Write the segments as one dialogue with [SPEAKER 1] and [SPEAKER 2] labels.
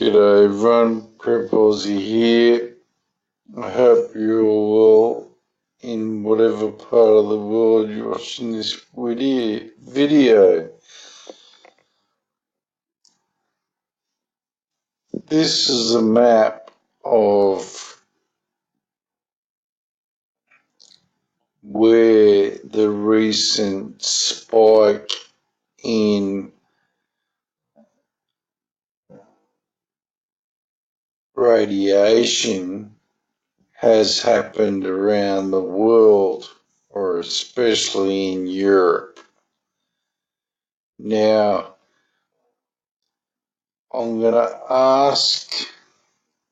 [SPEAKER 1] G'day everyone, Prep Aussie here. I hope you're all well in whatever part of the world you're watching this video. This is a map of where the recent spike in radiation has happened around the world, or especially in Europe. Now, I'm going to ask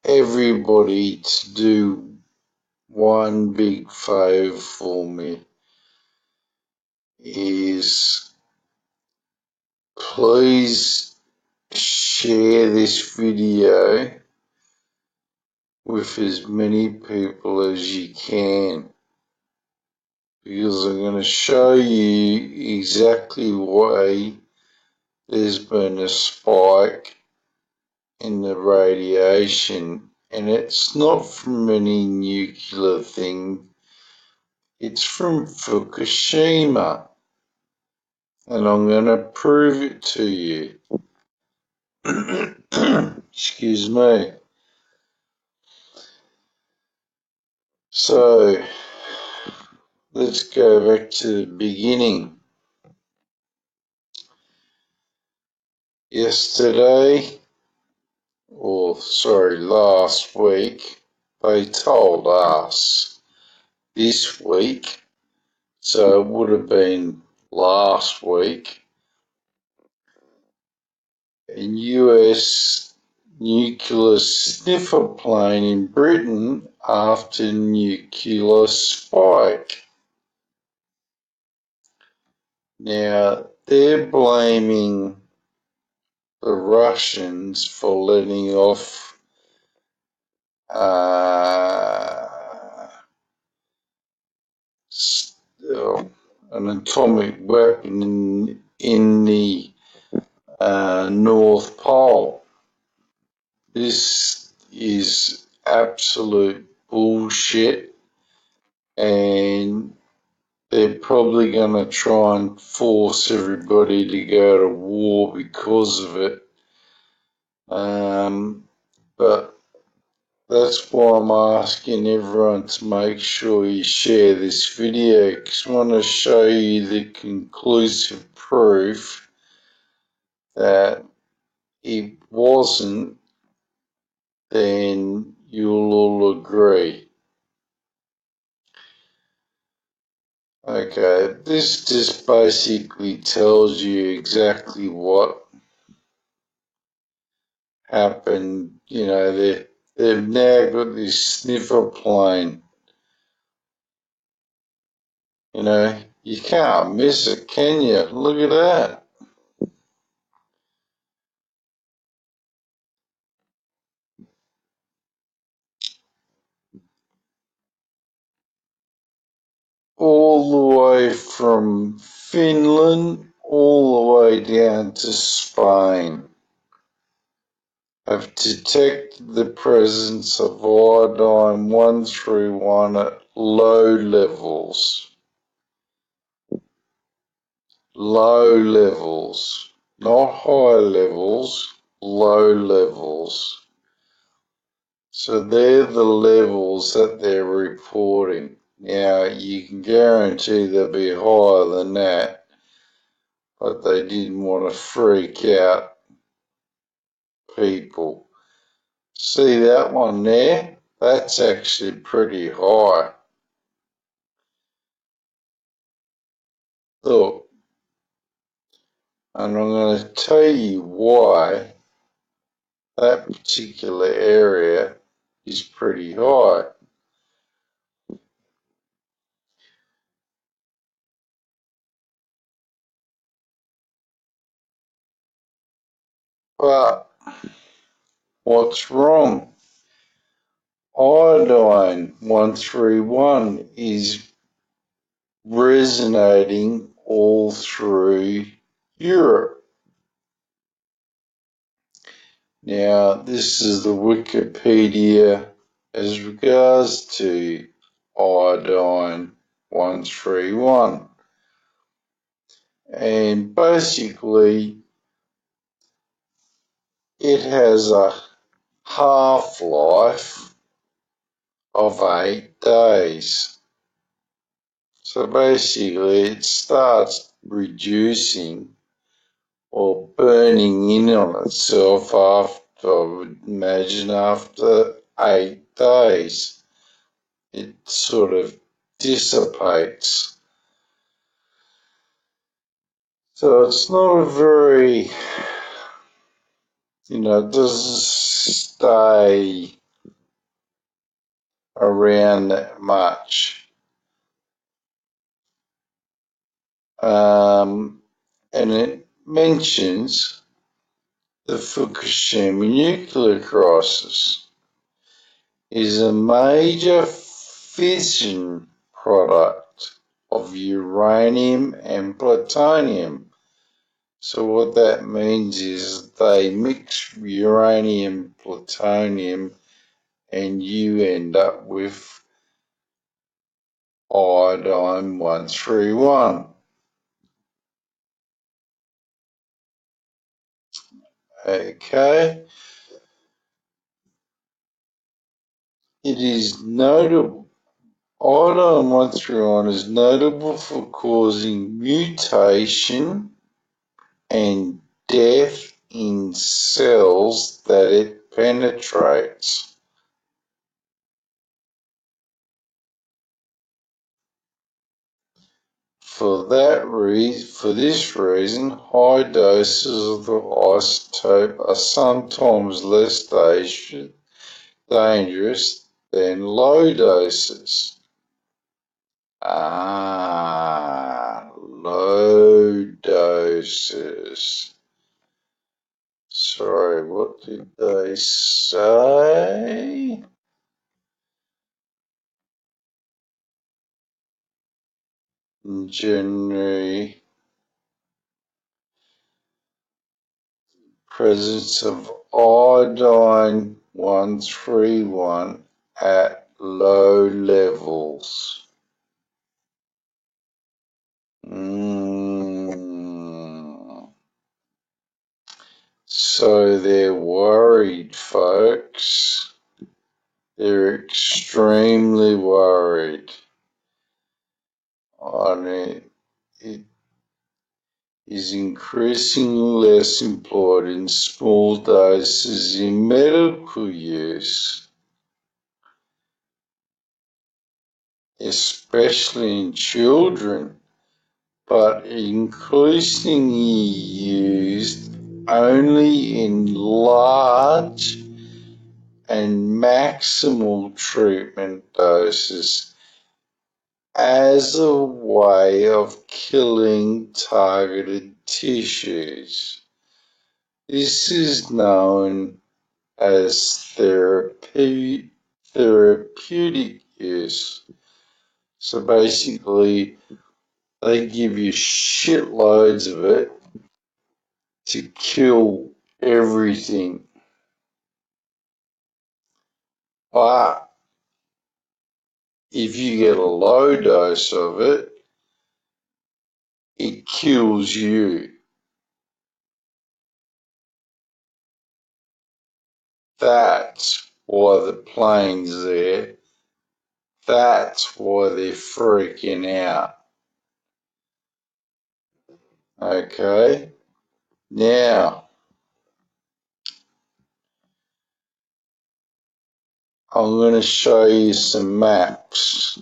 [SPEAKER 1] everybody to do one big favour for me, is please share this video with as many people as you can, because I'm going to show you exactly why there's been a spike in the radiation, and it's not from any nuclear thing, it's from Fukushima, and I'm going to prove it to you. Excuse me. So let's go back to the beginning. Last week, they told us this week, so it would have been last week, a US nuclear sniffer plane in Britain after nuclear spike. Now, they're blaming the Russians for letting off an atomic weapon in the North Pole. This is absolute bullshit, and they're probably going to try and force everybody to go to war because of it. But that's why I'm asking everyone to make sure you share this video, because I want to show you the conclusive proof that it wasn't, then you'll all agree. Okay, this just basically tells you exactly what happened. You know, they've now got this sniffer plane. You know, you can't miss it, can you? Look at that. All the way from Finland all the way down to Spain have detected the presence of iodine 131 at low levels. Low levels, not high levels, low levels. So they're the levels that they're reporting. Now, you can guarantee they'll be higher than that, but they didn't want to freak out people. See that one there? That's actually pretty high. Look, and I'm going to tell you why that particular area is pretty high. But what's wrong? Iodine 131 is resonating all through Europe. Now, this is the Wikipedia as regards to iodine 131. And basically, it has a half-life of 8 days. So basically, it starts reducing or burning in on itself after, I would imagine, after 8 days. It sort of dissipates. So it's not a very, it doesn't stay around that much. And it mentions the Fukushima nuclear crisis is a major fission product of uranium and plutonium. So what that means is they mix uranium, plutonium, and you end up with iodine 131. Okay, it is notable. Iodine 131 is notable for causing mutation and death in cells that it penetrates. For this reason, high doses of the isotope are sometimes less dangerous than low doses. Low doses. Sorry, what did they say? In January, presence of iodine 131 at low levels. So they're worried, folks. They're extremely worried. It is increasingly less employed in small doses in medical use, especially in children, but increasingly used only in large and maximal treatment doses as a way of killing targeted tissues. This is known as therapeutic use. So basically, they give you shitloads of it to kill everything. But if you get a low dose of it, it kills you. That's why the plane's there. That's why they're freaking out. Okay? Now, I'm going to show you some maps.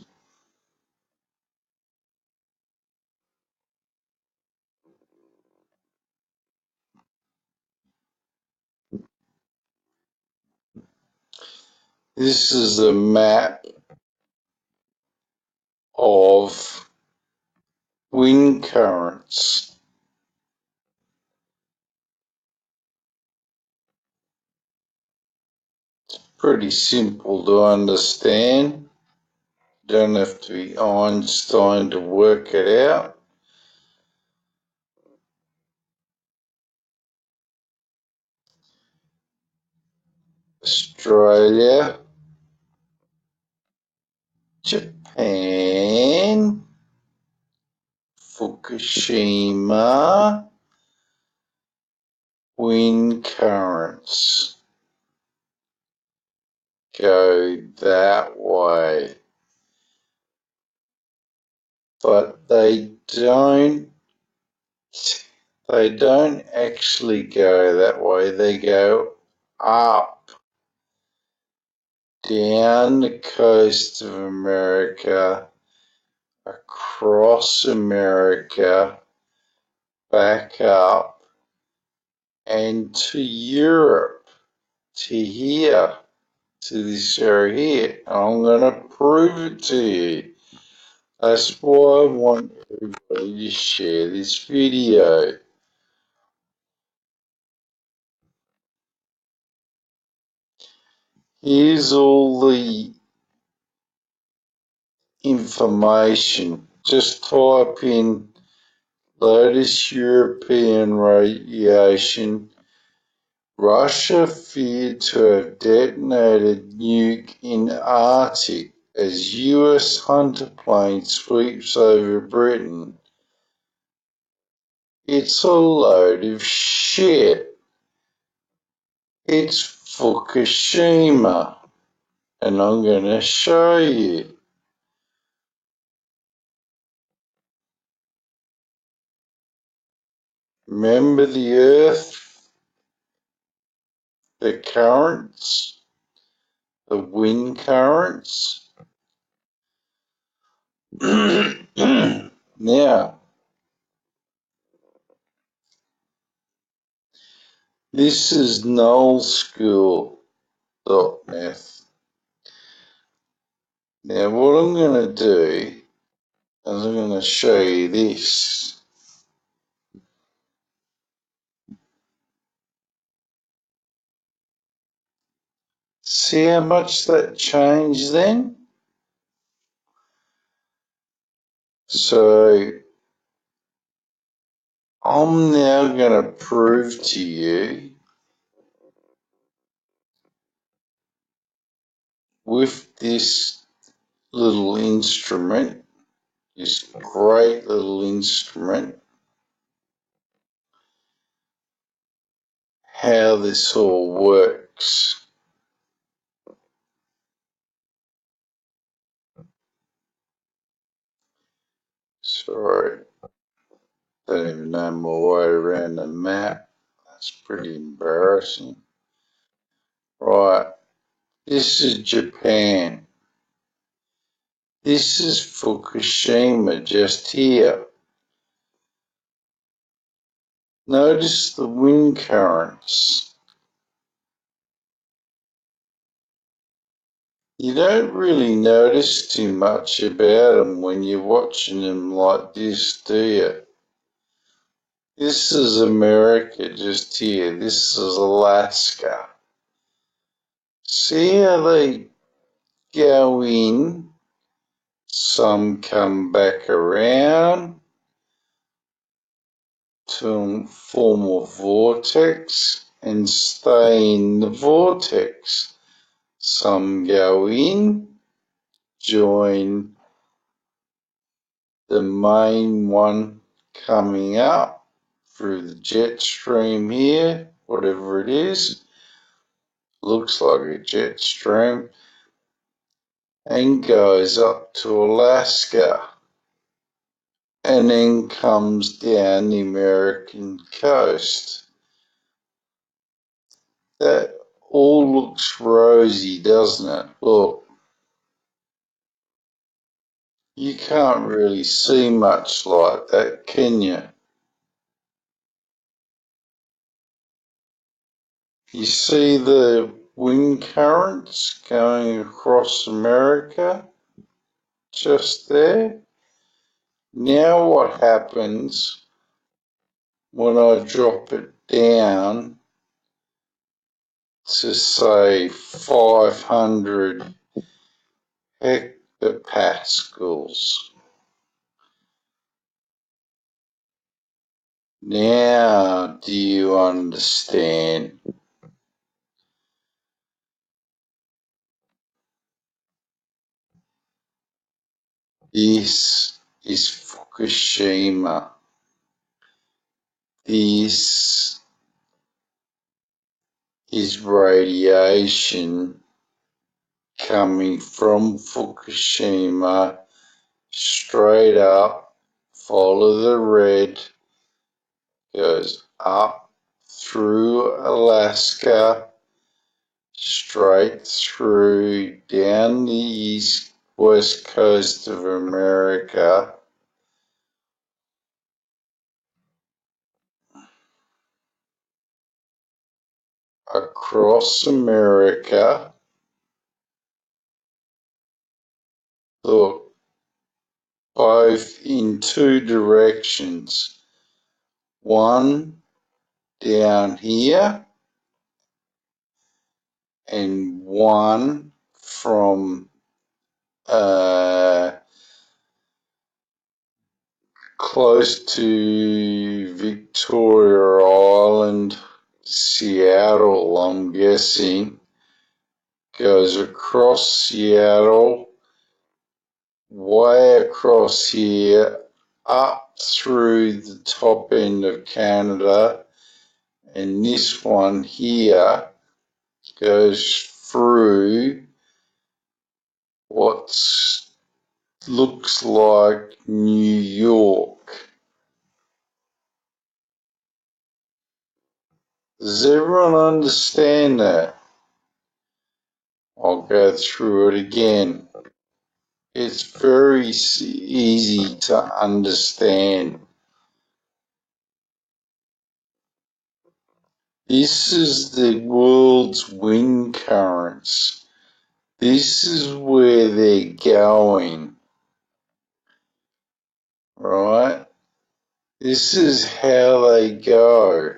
[SPEAKER 1] This is a map of wind currents. Pretty simple to understand. Don't have to be Einstein to work it out. Australia, Japan, Fukushima, wind currents go that way, but they don't actually go that way. They go up, down the coast of America, across America, back up, and to Europe, to here, to this area here. I'm going to prove it to you. That's why I want everybody to share this video. Here's all the information. Just type in latest European radiation. Russia feared to have detonated nuke in Arctic as US hunter plane sweeps over Britain. It's a load of shit. It's Fukushima. And I'm going to show you. Remember the Earth, the currents, the wind currents? Now, this is nullschool.net. Now, what I'm going to do is I'm going to show you this. See how much that changed then? So, I'm now going to prove to you with this little instrument, this great little instrument, how this all works. Sorry, don't even know my way around the map. That's pretty embarrassing. Right, this is Japan. This is Fukushima just here. Notice the wind currents. You don't really notice too much about them when you're watching them like this, do you? This is America just here. This is Alaska. See how they go in, some come back around to form a vortex and stay in the vortex. Some go in, join the main one coming up through the jet stream here, whatever it is, looks like a jet stream, and goes up to Alaska and then comes down the American coast. That all looks rosy, doesn't it? Look, you can't really see much like that, can you? You see the wind currents going across America just there? Now what happens when I drop it down to say 500 hectopascals? Now do you understand? This is Fukushima. This is radiation coming from Fukushima straight up. Follow the red, goes up through Alaska, straight through down the west coast of America, across America. Look, both in two directions. One down here and one from close to Victoria Island, Seattle, I'm guessing, goes across Seattle, way across here, up through the top end of Canada, and this one here goes through what looks like New York. Does everyone understand that? I'll go through it again. It's very easy to understand. This is the world's wind currents. This is where they're going, right? This is how they go.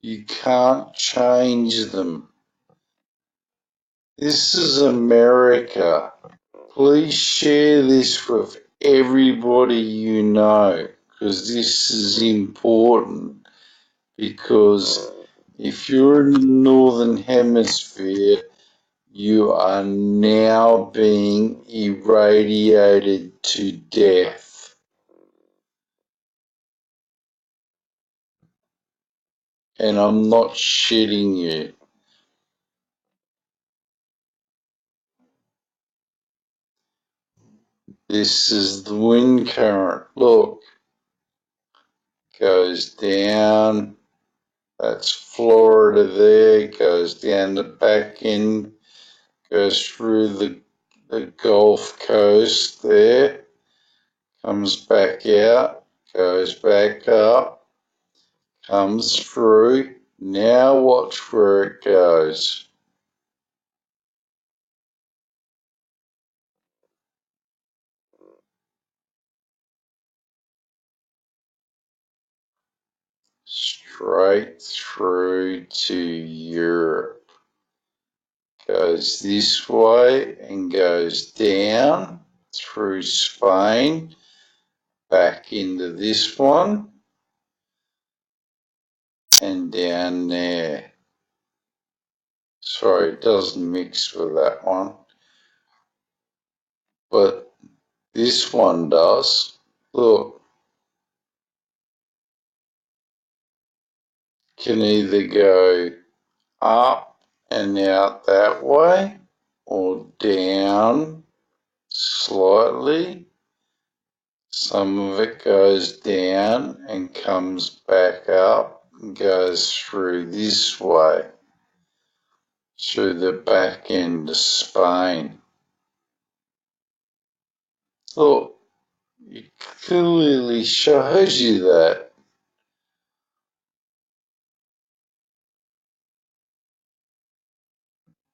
[SPEAKER 1] You can't change them. This is America. Please share this with everybody you know, because this is important. Because if you're in the Northern Hemisphere, you are now being irradiated to death. And I'm not shitting you. This is the wind current. Look, goes down. That's Florida there. Goes down the back end. Goes through the Gulf Coast there. Comes back out. Goes back up. Comes through. Now watch where it goes. Straight through to Europe. Goes this way and goes down through Spain, back into this one, and down there. Sorry, it doesn't mix with that one, but this one does. Look, can either go up and out that way or down slightly. Some of it goes down and comes back up and goes through this way, through the back end of Spain. Look, it clearly shows you that.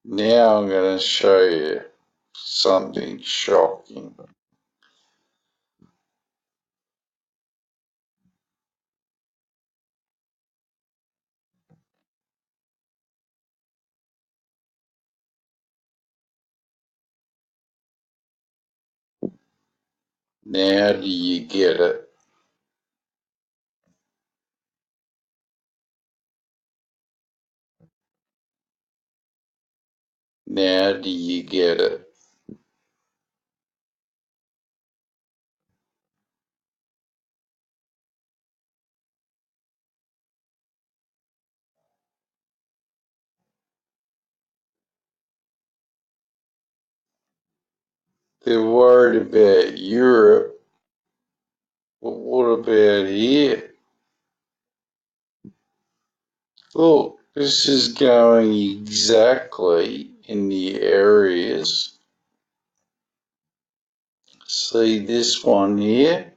[SPEAKER 1] Now I'm going to show you something shocking. Now do you get it? Now do you get it? they're worried about Europe, but what about here? Look, this is going exactly in the areas. See this one here?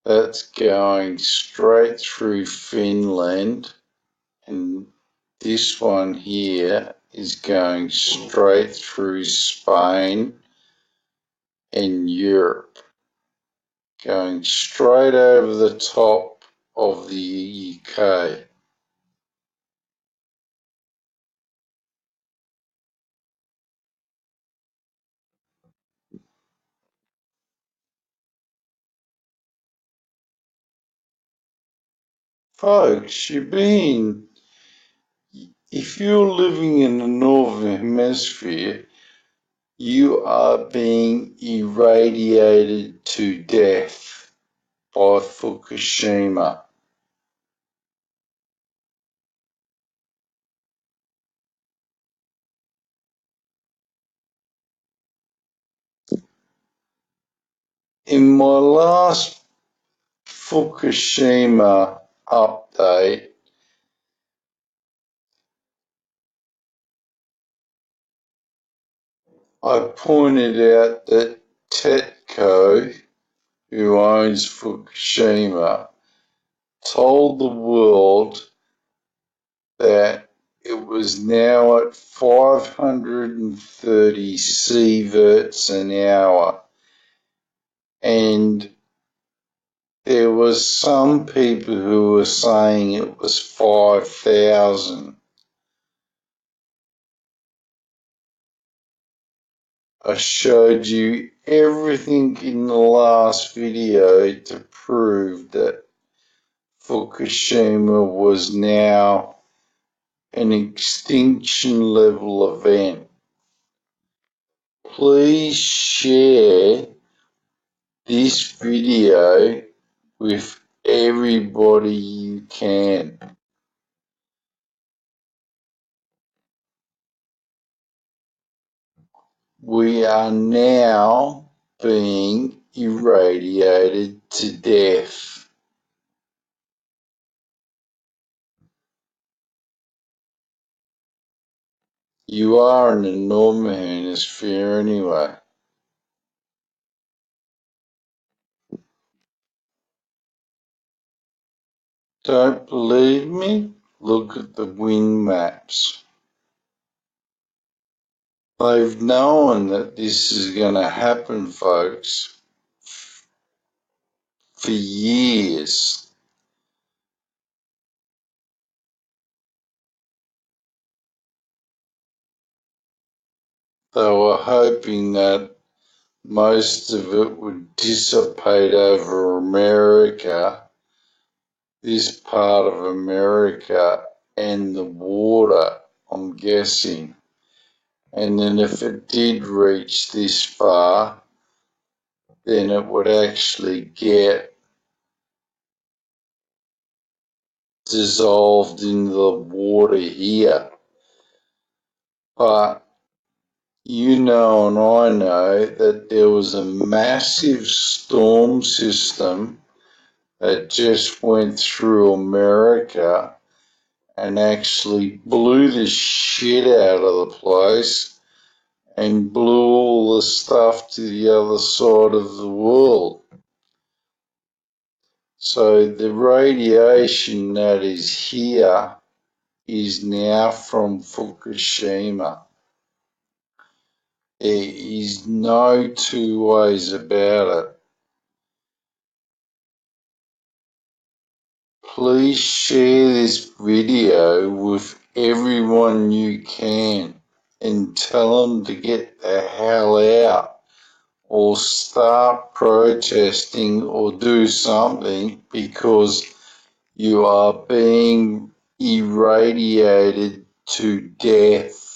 [SPEAKER 1] That's going straight through Finland, and this one here is going straight through Spain and Europe, going straight over the top of the UK. Folks, if you're living in the Northern Hemisphere, you are being irradiated to death by Fukushima. In my last Fukushima update, I pointed out that TEPCO, who owns Fukushima, told the world that it was now at 530 sieverts an hour, and there was some people who were saying it was 5,000. I showed you everything in the last video to prove that Fukushima was now an extinction level event. Please share this video with everybody you can. We are now being irradiated to death. You are in the northern hemisphere anyway. Don't believe me? Look at the wind maps. They've known that this is going to happen, folks, for years. They were hoping that most of it would dissipate over America, this part of America, and the water, I'm guessing. And then if it did reach this far, then it would actually get dissolved in the water here. But you know and I know that there was a massive storm system that just went through America and actually blew the shit out of the place and blew all the stuff to the other side of the world. So the radiation that is here is now from Fukushima. There is no two ways about it. Please share this video with everyone you can and tell them to get the hell out or start protesting or do something because you are being irradiated to death.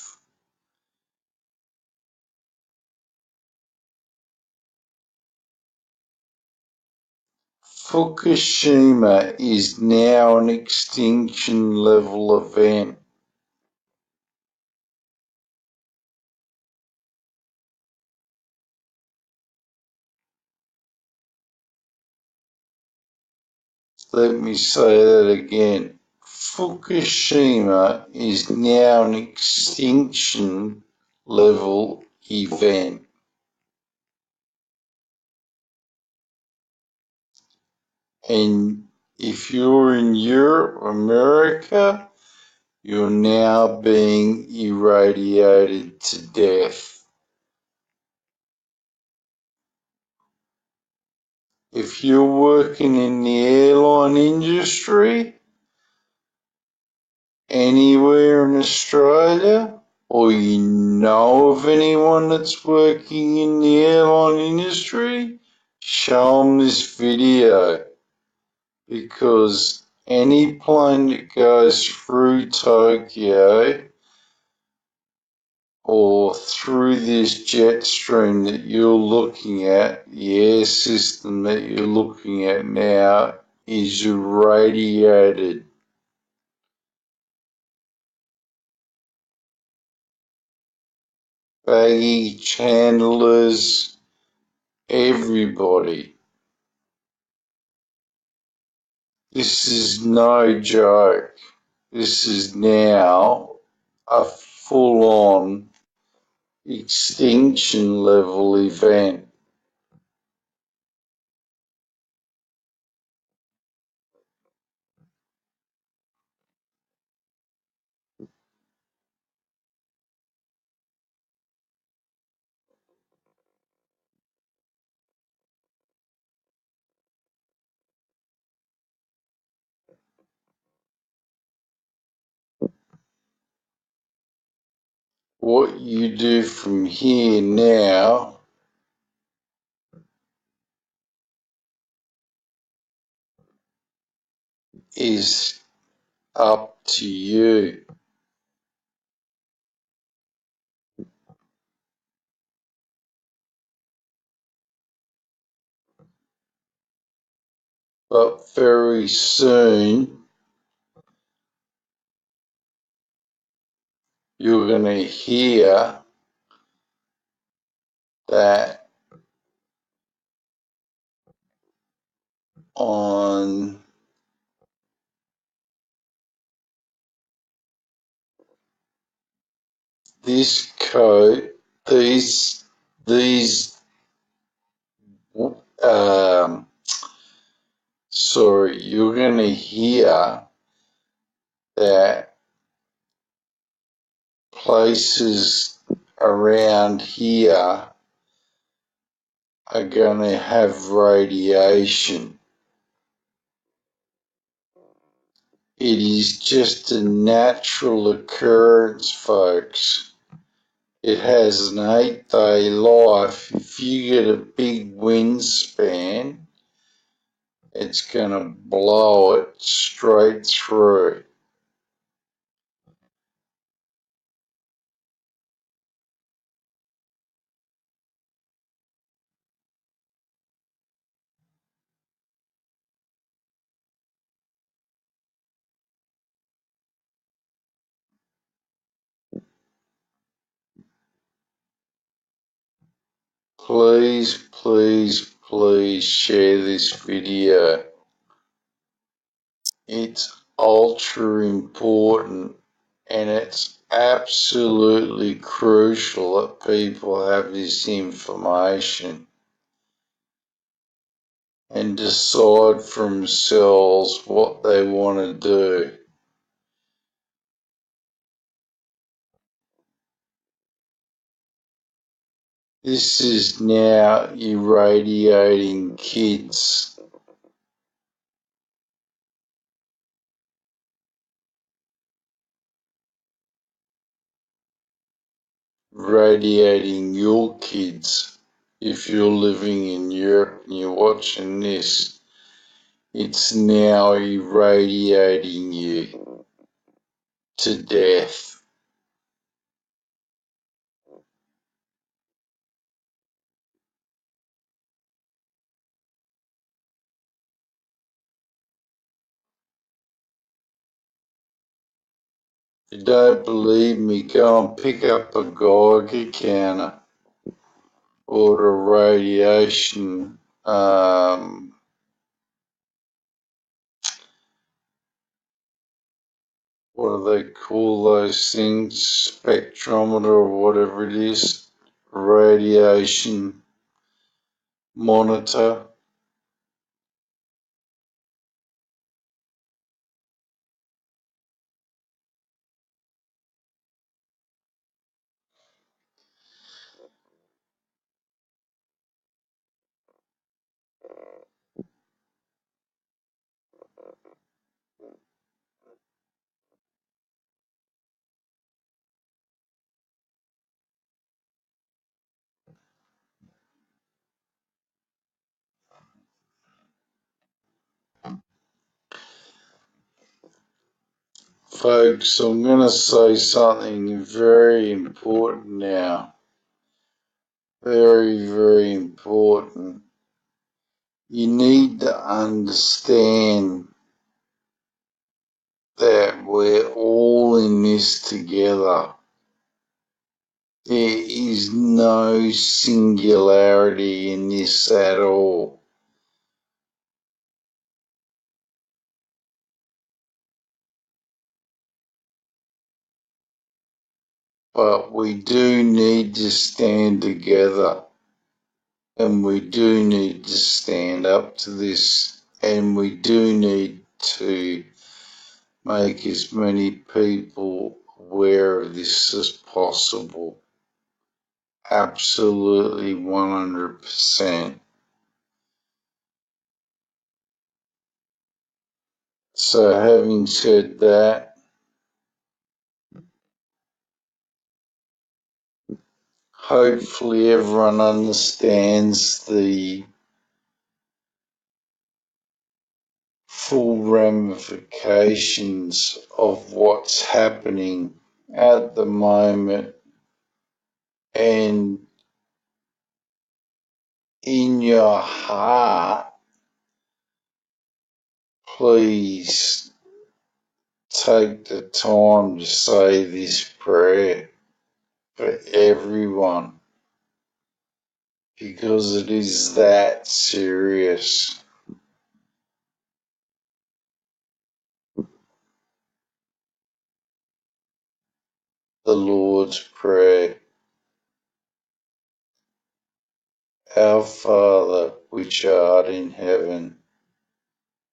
[SPEAKER 1] Fukushima is now an extinction level event. Let me say that again. Fukushima is now an extinction level event. And if you're in Europe, America, you're now being irradiated to death. If you're working in the airline industry anywhere in Australia, or you know of anyone that's working in the airline industry, show them this video, because any plane that goes through Tokyo or through this jet stream that you're looking at, the air system that you're looking at now, is irradiated. Baggage handlers, everybody. This is no joke. This is now a full-on extinction level event. What you do from here now is up to you. But very soon you're going to hear that on this code, these, um, sorry, you're going to hear that places around here are going to have radiation. It is just a natural occurrence, folks. It has an 8-day life. If you get a big windspan, it's going to blow it straight through. Please, please, please share this video. It's ultra important, and it's absolutely crucial that people have this information and decide for themselves what they want to do. This is now irradiating kids, radiating your kids. If you're living in Europe and you're watching this, it's now irradiating you to death. If you don't believe me, go and pick up a Geiger counter or a radiation what do they call those things? Spectrometer or whatever it is. Radiation monitor. Folks, I'm going to say something very important now. Very, very important. You need to understand that we're all in this together. There is no singularity in this at all. But we do need to stand together, and we do need to stand up to this, and we do need to make as many people aware of this as possible. Absolutely 100%. So, having said that, hopefully everyone understands the full ramifications of what's happening at the moment, and in your heart, please take the time to say this prayer for everyone, because it is that serious. The Lord's Prayer. Our Father, which art in heaven,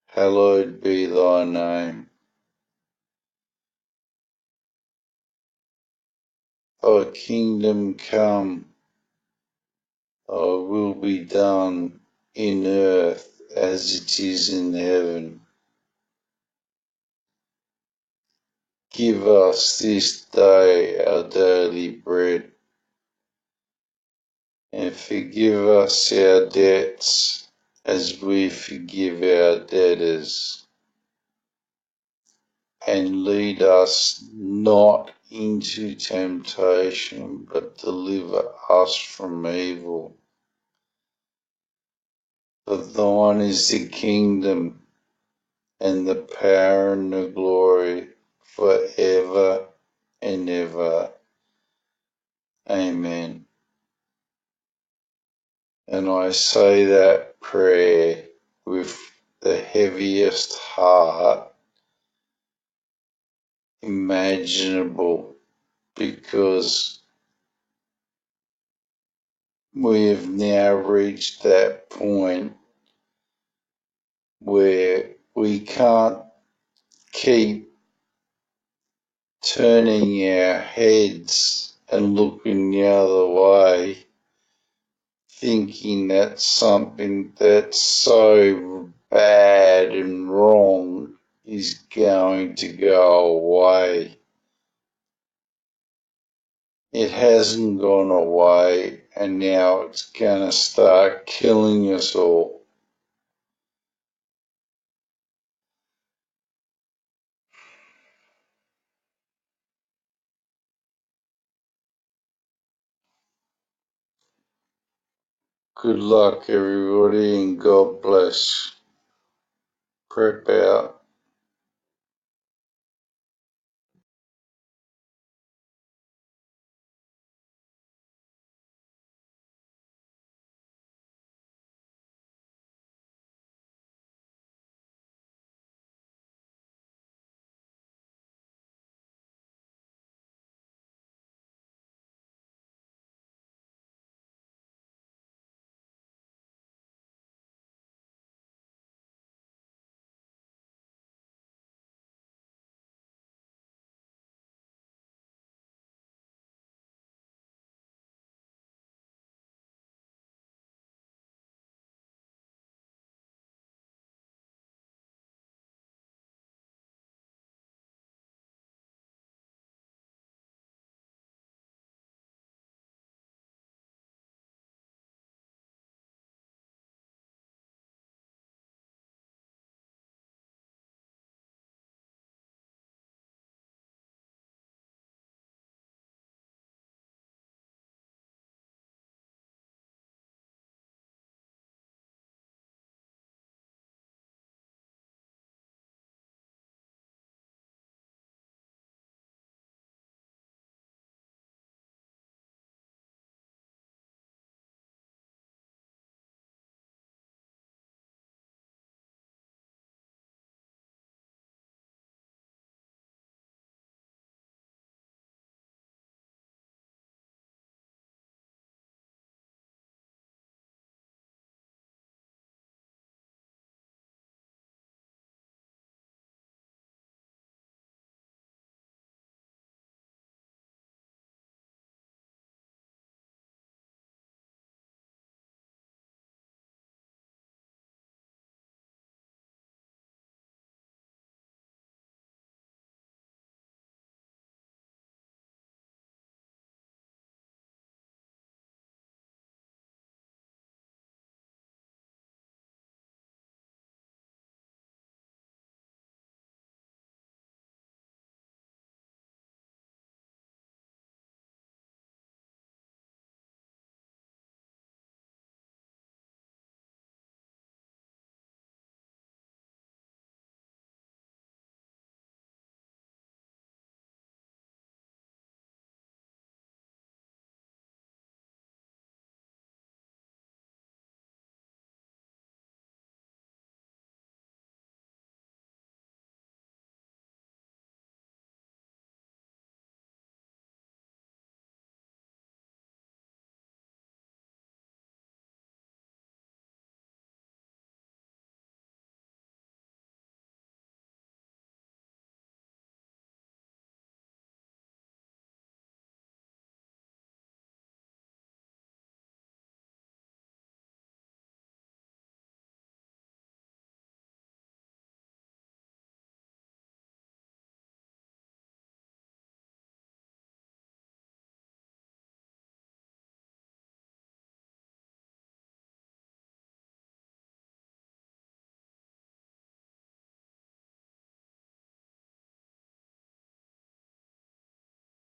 [SPEAKER 1] hallowed be thy name. Thy kingdom come, thy will be done in earth as it is in heaven. Give us this day our daily bread, and forgive us our debts as we forgive our debtors. And lead us not into temptation, but deliver us from evil. For thine is the kingdom, and the power, and the glory, forever and ever. Amen. And I say that prayer with the heaviest heart imaginable, because we have now reached that point where we can't keep turning our heads and looking the other way, thinking that something that's so bad and wrong is going to go away. It hasn't gone away, and now it's going to start killing us all. Good luck, everybody, and God bless. Prep out.